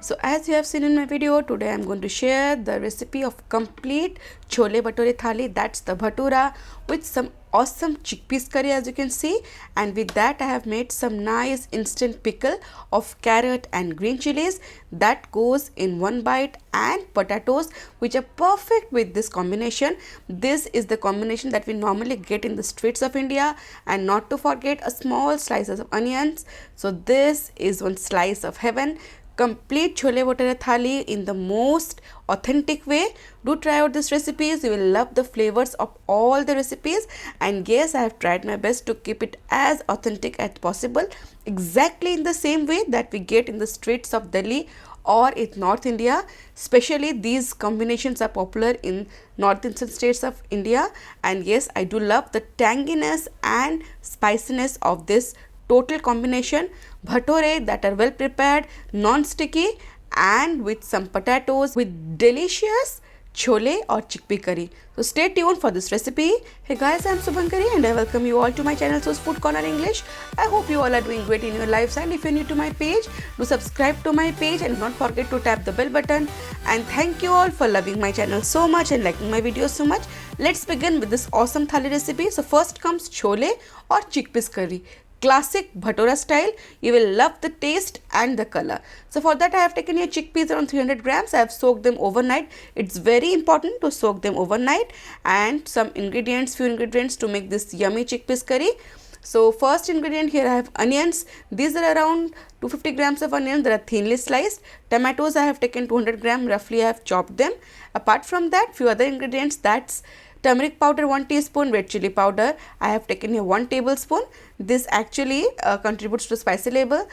So as you have seen in my video, today I am going to share the recipe of complete chole bhature thali. That's the bhatura with some awesome chickpeas curry, as you can see, and with that I have made some nice instant pickle of carrot and green chilies that goes in one bite, and potatoes which are perfect with this combination. This is the combination that we normally get in the streets of India, and not to forget a small slices of onions. So this is one slice of heaven. Complete chole bhature thali in the most authentic way. Do try out these recipes. You will love the flavors of all the recipes, and yes, I have tried my best to keep it as authentic as possible, exactly in the same way that we get in the streets of Delhi or in North India. Especially these combinations are popular in northeastern states of India, and yes, I do love the tanginess and spiciness of this total combination bhature that are well prepared, non-sticky, and with some potatoes with delicious chole or chickpea curry. So stay tuned for this recipe. Hey guys, I am Subhankari and I welcome you all to my channel So's Food Corner English. I hope you all are doing great in your lives, and if you are new to my page, do subscribe to my page and don't forget to tap the bell button. And thank you all for loving my channel so much and liking my videos so much. Let's begin with this awesome thali recipe. So first comes chole or chickpeas curry. Classic bhatura style. You will love the taste and the color. So for that I have taken here chickpeas around 300 grams. I have soaked them overnight. It's very important to soak them overnight. And some ingredients, few ingredients to make this yummy chickpeas curry. So first ingredient here I have onions. These are around 250 grams of onions. They are thinly sliced. Tomatoes I have taken 200 gram. Roughly I have chopped them. Apart from that, few other ingredients, that's turmeric powder 1 teaspoon, red chili powder I have taken here 1 tablespoon. This actually contributes to spicy level.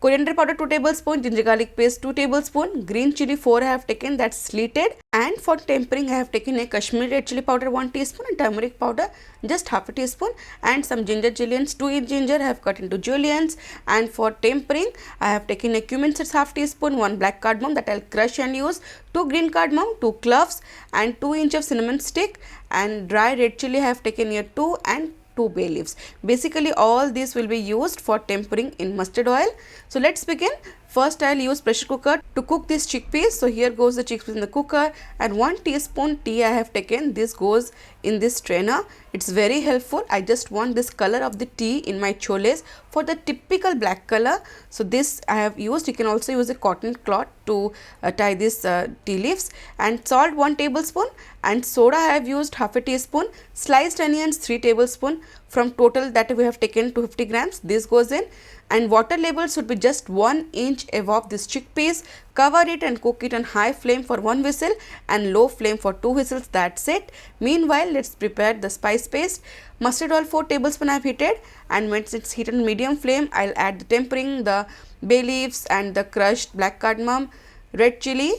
Coriander powder 2 tablespoon, ginger garlic paste 2 tablespoon, green chili 4 I have taken, that's slitted, and for tempering I have taken a Kashmiri red chili powder 1 teaspoon and turmeric powder just half a teaspoon, and some ginger julienne, 2 inch ginger I have cut into juliennes. And for tempering I have taken a cumin seeds half teaspoon, 1 black cardamom that I'll crush and use, 2 green cardamom, 2 cloves, and 2 inch of cinnamon stick, and dry red chili I have taken here 2, and 2 bay leaves. Basically all these will be used for tempering in mustard oil. So let's begin. First I'll use pressure cooker to cook these chickpeas. So here goes the chickpeas in the cooker, and 1 teaspoon tea I have taken. This goes in this strainer. It's very helpful. I just want this color of the tea in my choles for the typical black color. So this I have used. You can also use a cotton cloth to tie these tea leaves. And salt 1 tablespoon, and soda I have used half a teaspoon. Sliced onions 3 tablespoon. From total that we have taken 250 grams, this goes in. And water level should be just 1 inch above this chickpeas. Cover it and cook it on high flame for 1 whistle and low flame for 2 whistles. That's it. Meanwhile, let's prepare the spice paste. Mustard oil 4 tablespoon I have heated, and when it's heated on medium flame, I'll add the tempering, the bay leaves and the crushed black cardamom, red chili,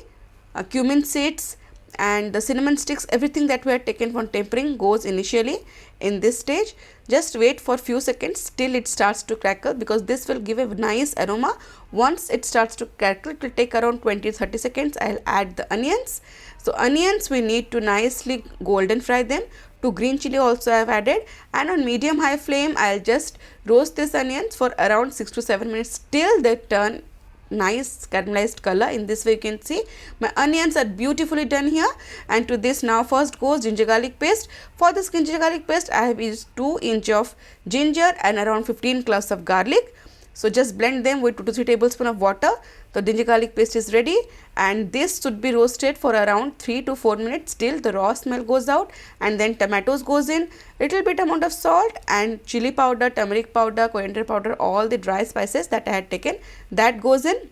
cumin seeds, and the cinnamon sticks. Everything that we had taken from tempering goes initially in this stage. Just wait for few seconds till it starts to crackle, because this will give a nice aroma. Once it starts to crackle, it will take around 20-30 seconds. I'll add the onions. So onions we need to nicely golden fry them. 2 green chili also I have added, and on medium high flame I'll just roast these onions for around 6 to 7 minutes till they turn nice caramelized color. In this way you can see my onions are beautifully done here. And to this now first goes ginger garlic paste. For this ginger garlic paste I have used 2 inch of ginger and around 15 cloves of garlic. So just blend them with 2 to 3 tablespoons of water. The ginger garlic paste is ready, and this should be roasted for around 3 to 4 minutes till the raw smell goes out. And then tomatoes goes in, little bit amount of salt, and chili powder, turmeric powder, coriander powder, all the dry spices that I had taken, that goes in.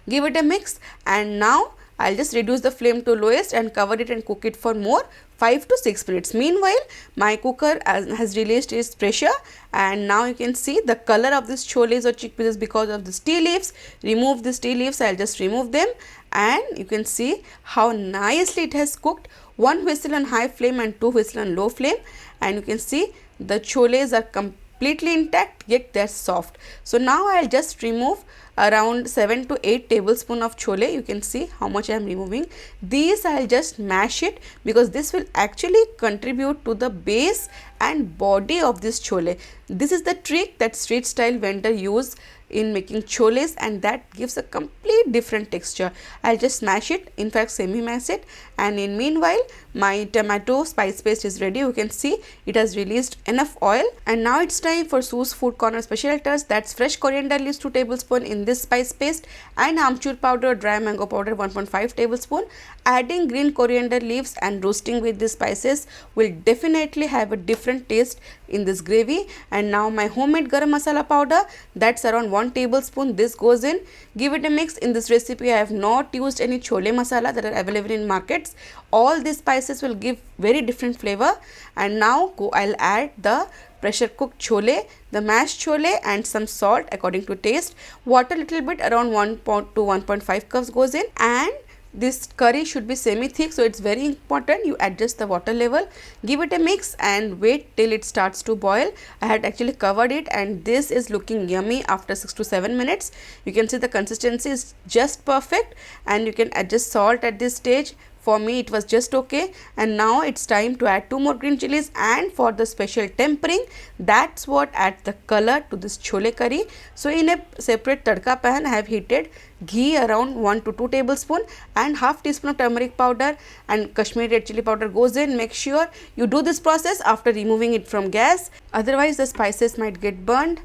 Give it a mix, and now I'll just reduce the flame to lowest and cover it and cook it for more 5 to 6 minutes. Meanwhile, my cooker has released its pressure, and now you can see the color of this choles or chickpeas is because of this tea leaves. Remove these tea leaves. I'll just remove them, and you can see how nicely it has cooked. 1 whistle on high flame and 2 whistle on low flame, and you can see the choles are completely intact, yet they're soft. So now I'll just remove around 7 to 8 tablespoon of chole. You can see how much I am removing. These I'll just mash it, because this will actually contribute to the base and body of this chole. This is the trick that street style vendor use in making choles, and that gives a complete different texture. I'll just smash it, in fact semi mash it, and in meanwhile my tomato spice paste is ready. You can see it has released enough oil, and now it's time for Sue's Food Corner special touch. That's fresh coriander leaves 2 tablespoons in this spice paste, and amchur powder, dry mango powder 1.5 tablespoon. Adding green coriander leaves and roasting with these spices will definitely have a different taste in this gravy. And now my homemade garam masala powder, that's around 1 tablespoon. This goes in. Give it a mix. In this recipe I have not used any chole masala that are available in markets. All these spices will give very different flavor. And now I'll add the pressure cooked chole, the mashed chole, and some salt according to taste. Water little bit, around 1 to 1.5 cups goes in, and this curry should be semi thick, so it's very important you adjust the water level. Give it a mix and wait till it starts to boil. I had actually covered it, and this is looking yummy after 6 to 7 minutes. You can see the consistency is just perfect, and you can adjust salt at this stage. For me it was just okay. And now it's time to add 2 more green chilies, and for the special tempering, that's what adds the color to this chole curry. So in a separate tadka pan I have heated ghee around 1 to 2 tablespoons, and half teaspoon of turmeric powder and Kashmiri red chili powder goes in. Make sure you do this process after removing it from gas, otherwise the spices might get burned.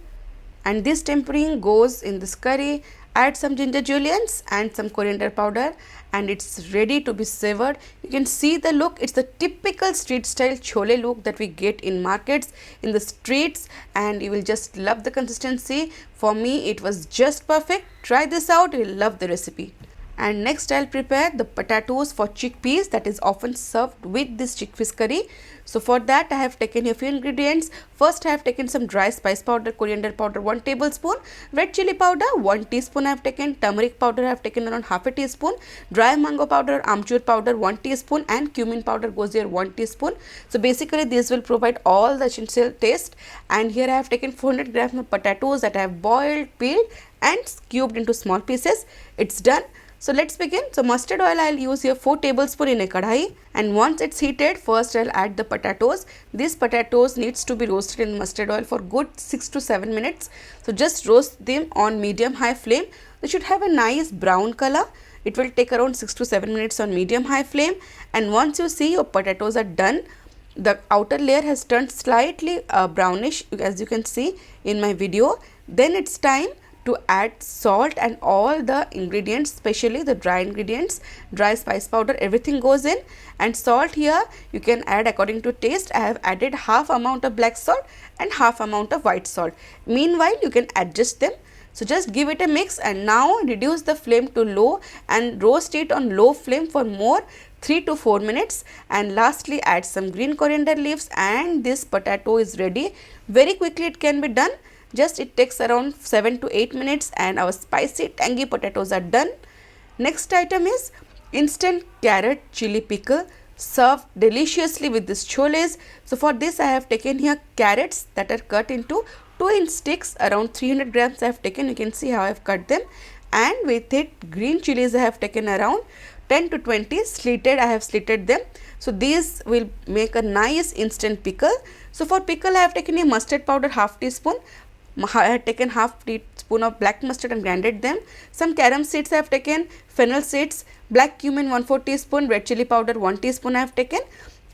And this tempering goes in this curry. Add some ginger julienne and some coriander powder, and it's ready to be savored. You can see the look. It's the typical street style chole look that we get in markets, in the streets, and you will just love the consistency. For me it was just perfect. Try this out, you will love the recipe. And next I'll prepare the potatoes for chickpeas that is often served with this chickpeas curry. So for that I have taken a few ingredients. First I have taken some dry spice powder, coriander powder 1 tablespoon, red chili powder 1 teaspoon I have taken, turmeric powder I have taken around half a teaspoon, dry mango powder, amchur powder 1 teaspoon, and cumin powder goes here 1 teaspoon. So basically this will provide all the essential taste. And here I have taken 400 grams of potatoes that I have boiled, peeled, and cubed into small pieces. It's done. So let's begin. So mustard oil I'll use here 4 tablespoons in a kadhai, and once it's heated, first I'll add the potatoes. These potatoes needs to be roasted in mustard oil for good 6 to 7 minutes. So just roast them on medium high flame. They should have a nice brown color. It will take around 6 to 7 minutes on medium high flame, and once you see your potatoes are done, the outer layer has turned slightly brownish as you can see in my video, then it's time to add salt and all the ingredients, especially the dry ingredients, dry spice powder, everything goes in. And salt here you can add according to taste. I have added half amount of black salt and half amount of white salt. Meanwhile you can adjust them. So just give it a mix, and now reduce the flame to low and roast it on low flame for more 3 to 4 minutes. And lastly add some green coriander leaves, and this potato is ready. Very quickly it can be done. Just it takes around 7 to 8 minutes, and our spicy tangy potatoes are done. Next item is instant carrot chili pickle, served deliciously with this choles. So for this I have taken here carrots that are cut into 2-inch sticks, around 300 grams I have taken. You can see how I have cut them. And with it green chilies I have taken around 10 to 20 slitted. I have slitted them. So these will make a nice instant pickle. So for pickle I have taken a mustard powder half teaspoon. I have taken half teaspoon of black mustard and grinded them. Some carom seeds I have taken, fennel seeds, black cumin 1/4 teaspoon, red chili powder 1 teaspoon I have taken,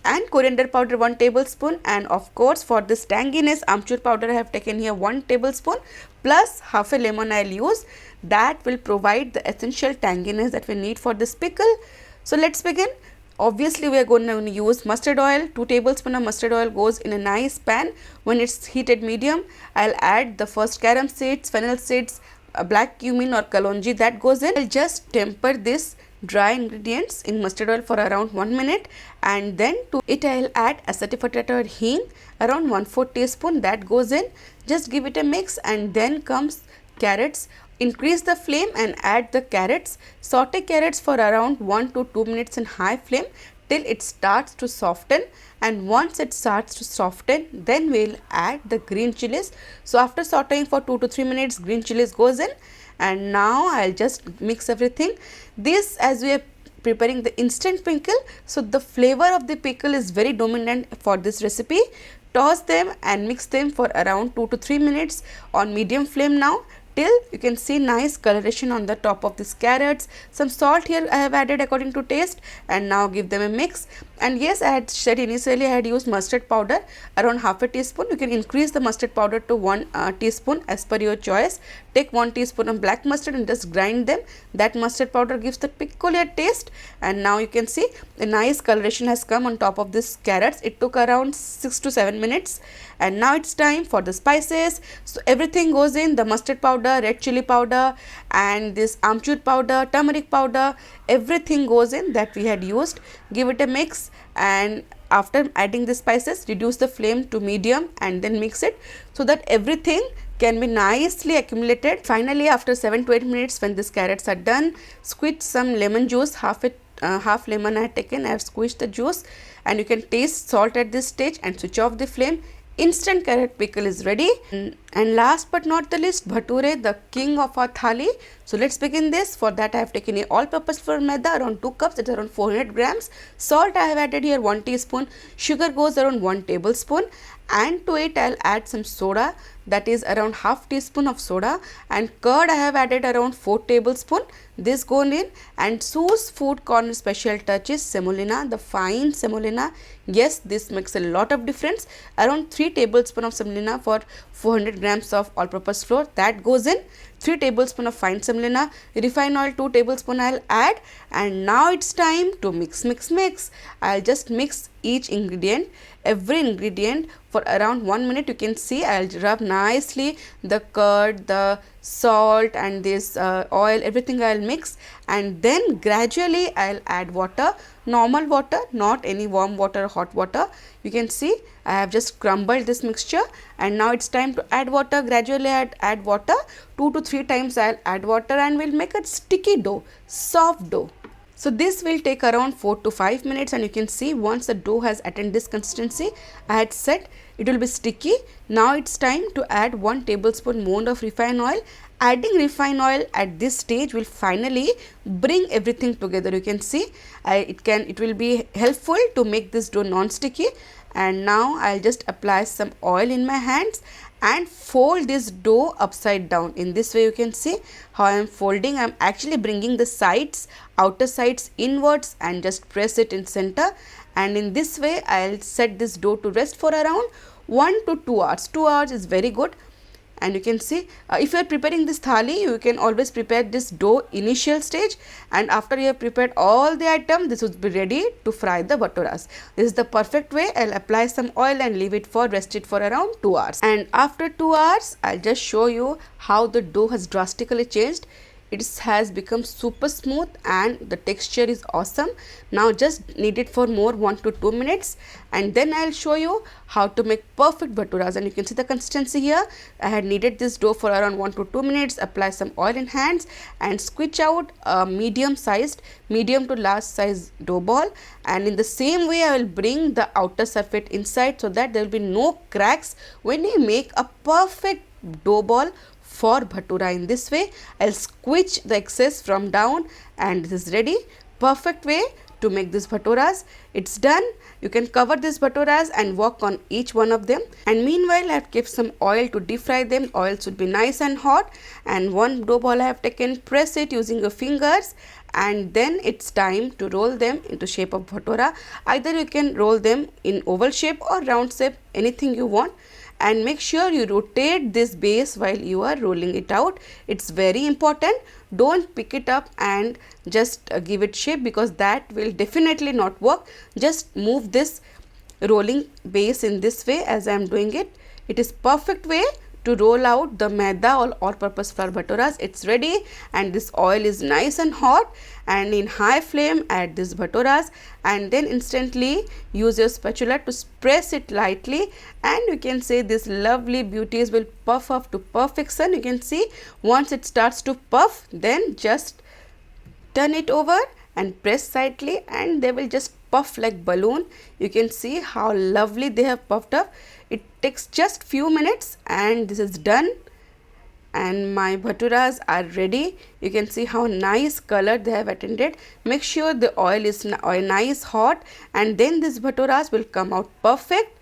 and coriander powder 1 tablespoon. And of course for this tanginess, amchur powder I have taken here 1 tablespoon, plus half a lemon I will use. That will provide the essential tanginess that we need for this pickle. So let's begin. Obviously we are going to use mustard oil. 2 tablespoons of mustard oil goes in a nice pan. When it's heated medium, I'll add the first carom seeds, fennel seeds, black cumin or kalonji, that goes in. I'll just temper this dry ingredients in mustard oil for around 1 minute, and then to it I'll add asafoetida or hing around 1/4 teaspoon, that goes in. Just give it a mix, and then comes carrots. Increase the flame and add the carrots. Saute carrots for around 1 to 2 minutes in high flame till it starts to soften, and once it starts to soften, then we'll add the green chilies. So after sauteing for 2 to 3 minutes, green chilies goes in, and now I'll just mix everything. This, as we are preparing the instant pickle, so the flavor of the pickle is very dominant for this recipe. Toss them and mix them for around 2 to 3 minutes on medium flame now until you can see nice coloration on the top of these carrots. Some salt here I have added according to taste, and now give them a mix. And yes, I had said initially I had used mustard powder around half a teaspoon. You can increase the mustard powder to 1 teaspoon as per your choice. Take 1 teaspoon of black mustard and just grind them. That mustard powder gives the peculiar taste. And now you can see a nice coloration has come on top of this carrots. It took around 6 to 7 minutes. And now it's time for the spices. So everything goes in: the mustard powder, red chili powder, and this amchur powder, turmeric powder, everything goes in that we had used. Give it a mix, and after adding the spices, reduce the flame to medium and then mix it so that everything can be nicely accumulated. Finally, after 7 to 8 minutes, when these carrots are done, squeeze some lemon juice. Half lemon I had taken. I have squeezed the juice, and you can taste salt at this stage and switch off the flame. Instant carrot pickle is ready. And last but not the least, bhature, the king of our thali. So let's begin this. For that I have taken a all-purpose flour maida around 2 cups, it's around 400 grams. Salt I have added here 1 teaspoon. Sugar goes around 1 tablespoon. And to it I'll add some soda, that is around half teaspoon of soda, and curd I have added around 4 tablespoon. This gone in, and Sue's food corner special touch is semolina, the fine semolina. Yes, this makes a lot of difference. Around 3 tablespoon of semolina for 400 grams of all-purpose flour, that goes in. 3 tablespoon of fine semolina. Refined oil 2 tablespoon I'll add. And now it's time to mix. I'll just mix each ingredient, every ingredient for around 1 minute. You can see I'll rub nicely the curd, the salt, and this oil, everything I'll mix, and then gradually I'll add water, normal water, not any warm water or hot water. You can see I have just crumbled this mixture, and now it's time to add water. Gradually add water, 2 to 3 times I'll add water, and we'll make a sticky dough, soft dough. So this will take around 4 to 5 minutes, and you can see once the dough has attained this consistency, I had said it will be sticky. Now it's time to add 1 tablespoon more of refined oil. Adding refined oil at this stage will finally bring everything together. You can see it will be helpful to make this dough non-sticky. And now I'll just apply some oil in my hands and fold this dough upside down. In this way you can see how I am folding. I am actually bringing the sides, outer sides inwards, and just press it in center. And in this way I'll set this dough to rest for around 1 to 2 hours. 2 hours is very good. And you can see if you are preparing this thali, you can always prepare this dough initial stage, and after you have prepared all the items, this would be ready to fry the bhaturas. This is the perfect way. I'll apply some oil and leave it for rest it for around 2 hours. And after 2 hours, I'll just show you how the dough has drastically changed. It has become super smooth and the texture is awesome. Now just knead it for more 1 to 2 minutes, and then I'll show you how to make perfect bhaturas. And you can see the consistency here. I had kneaded this dough for around 1 to 2 minutes, apply some oil in hands and squeeze out a medium to large size dough ball. And in the same way I will bring the outer surface inside so that there will be no cracks when you make a perfect dough ball for bhatura. In this way I'll squeeze the excess from down, and this is ready. Perfect way to make these bhaturas. It's done. You can cover these bhaturas and work on each one of them. And meanwhile I have kept some oil to deep fry them. Oil should be nice and hot, and one dough ball I have taken, press it using your fingers, and then it's time to roll them into shape of bhatura. Either you can roll them in oval shape or round shape, anything you want. And make sure you rotate this base while you are rolling it out. It's very important. Don't pick it up and just give it shape, because that will definitely not work. Just move this rolling base in this way as I am doing it. It is perfect way to roll out the maida or all-purpose flour bhaturas. It's ready, and this oil is nice and hot, and in high flame add these bhaturas, and then instantly use your spatula to press it lightly, and you can see these lovely beauties will puff up to perfection. You can see once it starts to puff, then just turn it over and press slightly, and they will just puff like balloon. You can see how lovely they have puffed up. It takes just few minutes and this is done, and my bhaturas are ready. You can see how nice color they have attained. Make sure the oil is nice hot, and then these bhaturas will come out perfect.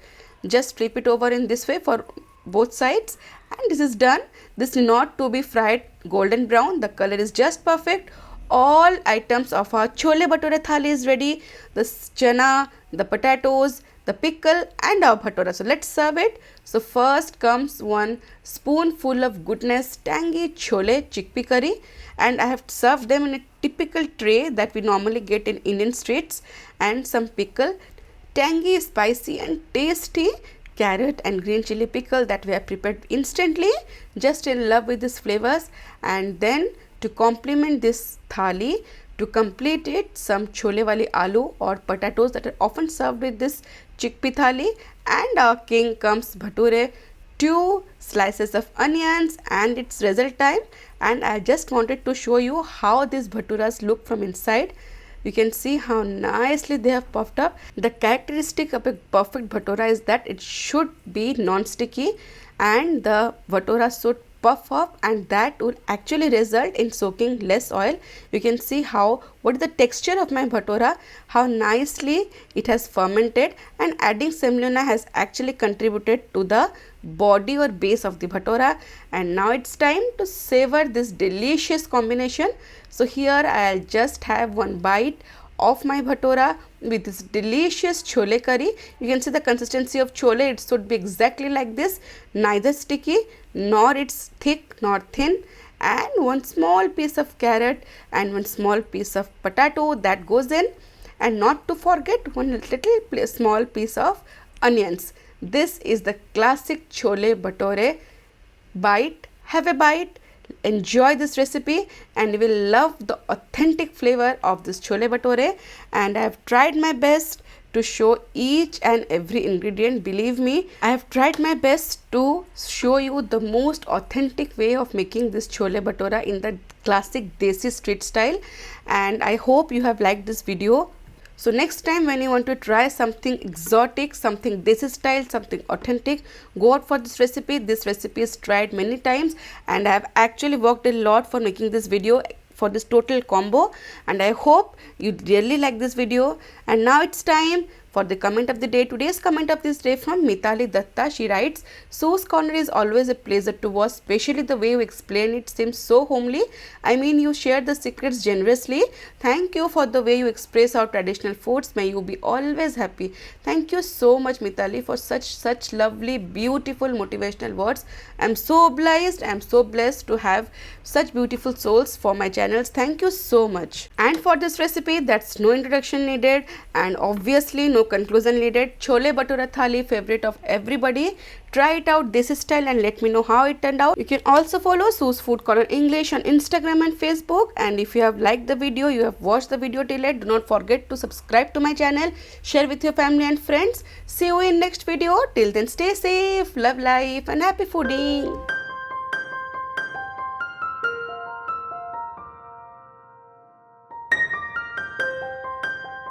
Just flip it over in this way for both sides, and this is done. This need not to be fried golden brown. The color is just perfect. All items of our chole bhature thali is ready. The chana, the potatoes, the pickle and our bhatura. So let's serve it. So first comes one spoonful of goodness tangy chole chickpea curry, and I have served them in a typical tray that we normally get in Indian streets, and some pickle, tangy, spicy and tasty carrot and green chili pickle that we have prepared instantly, just in love with these flavors. And then to complement this thali, to complete it, some chole wali aloo or potatoes that are often served with this chickpea thali, and our king comes bhature, 2 slices of onions, and it's result time. And I just wanted to show you how these bhaturas look from inside. You can see how nicely they have puffed up. The characteristic of a perfect bhatura is that it should be non-sticky and the bhatura should puff up, and that will actually result in soaking less oil. You can see what is the texture of my bhatura, how nicely it has fermented, and adding semolina has actually contributed to the body or base of the bhatura. And now it's time to savor this delicious combination. So here I'll just have one bite of my bhatura with this delicious chole curry. You can see the consistency of chole, it should be exactly like this, neither sticky nor it's thick nor thin. And one small piece of carrot and one small piece of potato that goes in, and not to forget one little small piece of onions. This is the classic chole bhature bite. Have a bite, enjoy this recipe, and you will love the authentic flavor of this chole bhature. And I have tried my best to show each and every ingredient. Believe me, I have tried my best to show you the most authentic way of making this chole bhatura in the classic desi street style, and I hope you have liked this video. So next time when you want to try something exotic, something desi style, something authentic, go out for this recipe. This recipe is tried many times and I have actually worked a lot for making this video for this total combo, and I hope you really like this video. And now it's time for the comment of the day. Today's comment of this day from Mitali Datta. She writes, Sue's Corner is always a pleasure to watch, especially the way you explain it seems so homely. I mean, you share the secrets generously. Thank you for the way you express our traditional foods. May you be always happy. Thank you so much, Mitali, for such lovely, beautiful, motivational words. I'm so obliged, I'm so blessed to have such beautiful souls for my channels. Thank you so much. And for this recipe, that's no introduction needed and obviously no conclusion needed. Chole bhatura thali, favorite of everybody. Try it out this style and let me know how it turned out. You can also follow Sue's Food Corner English on Instagram and Facebook. And if you have liked the video, you have watched the video till end, do not forget to subscribe to my channel, share with your family and friends. See you in next video. Till then, stay safe, love life and happy fooding.